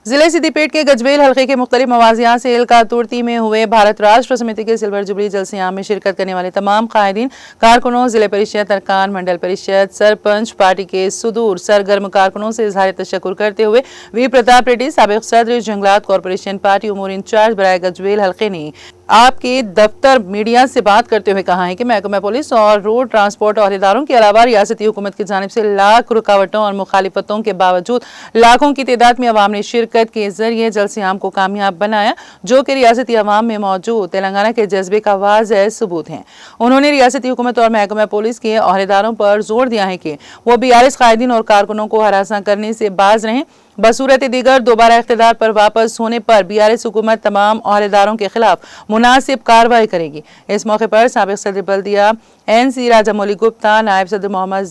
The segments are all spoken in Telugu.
जिले सिद्दीपेट के गजबेल हल्के के मुख्तलिफ मवाजियात से एलकातुर्ती में हुए भारत राष्ट्र समिति के सिल्वर जुबली जलसियाम में शिरकत करने वाले तमाम कायदीन, कारकुनों, जिले परिषद अरकान, मंडल परिषद, सरपंच, पार्टी के सुदूर सरगर्म कारकुनों से इजहार तशक्कुर करते हुए वीर प्रताप रेड्डी, साबिक सदर जंगलात कॉरपोरेशन पार्टी उमूर इंचार्ज बराए गजबेल हल्के ने आपके दफ्तर मीडिया से बात करते हुए कहा है कि महकमा पुलिस और रोड ट्रांसपोर्ट अहदेदारों के अलावा रियासती हुकूमत की जानिब से लाख रुकावटों और मुखालिफतों के बावजूद लाखों की तादाद में अवाम ने शिरकत के जरिए जलसियाम को कामयाब बनाया, जो कि रियासती अवाम में मौजूद तेलंगाना के जज्बे का वाज़ेह सबूत है। उन्होंने रियासती हुकूमत और महकमा पुलिस के अहदेदारों पर जोर दिया है कि वो BRS कायदीन और कारकुनों को हरासा करने से बाज रहें। बसूरत दीगर दोबारा इख्तिदार पर वापस होने पर BRS हुकूमत तमाम अहदेदारों के खिलाफ मुनासिब कार्रवाई करेगी। इस मौके पर साबिक सदर बल्दिया NC राजामौली गुप्ता, नायब सदर मोहम्मद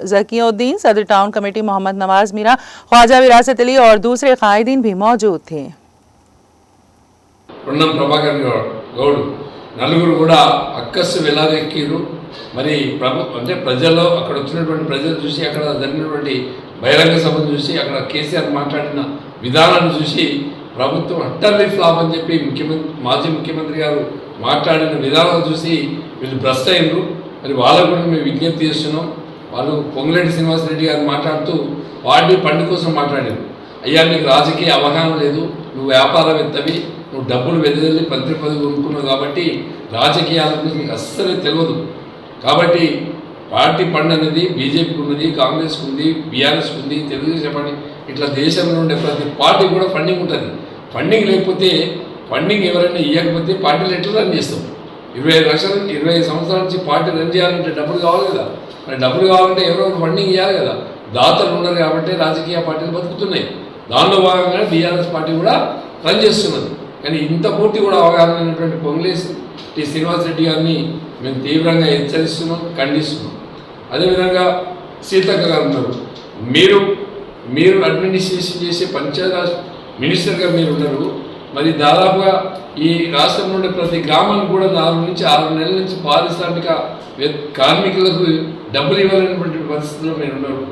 जकीउद्दीन, सदर टाउन कमेटी मोहम्मद नवाज मीरा, ख्वाजा विरासत अली और दूसरे कायदीन भी मौजूद थे। నలుగురు కూడా అక్కస్సు వెలారెక్కిరు। మరి అంటే ప్రజల్లో అక్కడ వచ్చినటువంటి ప్రజలు చూసి, అక్కడ జరిగినటువంటి బహిరంగ సభను చూసి, అక్కడ కేసీఆర్ మాట్లాడిన విధానాన్ని చూసి ప్రభుత్వం అట్టర్లీ ఫ్లాప్ అని చెప్పి మాజీ ముఖ్యమంత్రి గారు మాట్లాడిన విధానాలు చూసి వీళ్ళు భ్రష్ట అయ్యారు। మరి వాళ్ళకు కూడా మేము విజ్ఞప్తి చేస్తున్నాం। వాళ్ళు పొంగులేటి శ్రీనివాసరెడ్డి గారు మాట్లాడుతూ పార్టీ పండు కోసం మాట్లాడారు। అయ్యా, నీకు రాజకీయ అవగాహన లేదు, నువ్వు వ్యాపారవేత్తవి, నువ్వు డబ్బులు వెదజల్లి మంత్రి పదవి కొనుక్కున్నావు కాబట్టి రాజకీయాల గురించి నీకు అస్సలే తెలియదు। కాబట్టి పార్టీ ఫండ్ అనేది బీజేపీకి ఉన్నది, కాంగ్రెస్కి ఉంది, బీఆర్ఎస్కి ఉంది, తెలుగుదేశం పార్టీ, ఇట్లా దేశంలో ఉండే ప్రతి పార్టీ కూడా ఫండింగ్ ఉంటుంది। ఫండింగ్ లేకపోతే, ఫండింగ్ ఎవరైనా ఇవ్వకపోతే పార్టీలు ఎట్లా రన్ చేస్తాం? 25 లక్షలు 25 సంవత్సరాల నుంచి పార్టీ రన్ చేయాలంటే డబ్బులు కావాలి కదా। మరి డబ్బులు కావాలంటే ఎవరో ఫండింగ్ ఇవ్వాలి కదా। దాతలు ఉన్నారు కాబట్టి రాజకీయ పార్టీలు బతుకుతున్నాయి। దానిలో భాగంగా బీఆర్ఎస్ పార్టీ కూడా రన్ చేస్తున్నది। కానీ ఇంత పూర్తి కూడా అవగాహన లేనటువంటి పొంగులేటి శ్రీనివాసరెడ్డి గారిని మేము తీవ్రంగా హెచ్చరిస్తున్నాం, ఖండిస్తున్నాం। అదేవిధంగా సీతక్క గారు ఉన్నారు, మీరు అడ్మినిస్ట్రేషన్ చేసే పంచాయత్ మినిస్టర్గా మీరు ఉన్నారు। మరి దాదాపుగా ఈ రాష్ట్రంలో ఉండే ప్రతి గ్రామానికి కూడా 4 నుంచి 6 నెలల నుంచి పారిశ్రామిక కార్మికులకు డబ్బులు ఇవ్వాలనేటువంటి పరిస్థితుల్లో మీరు ఉన్నారు।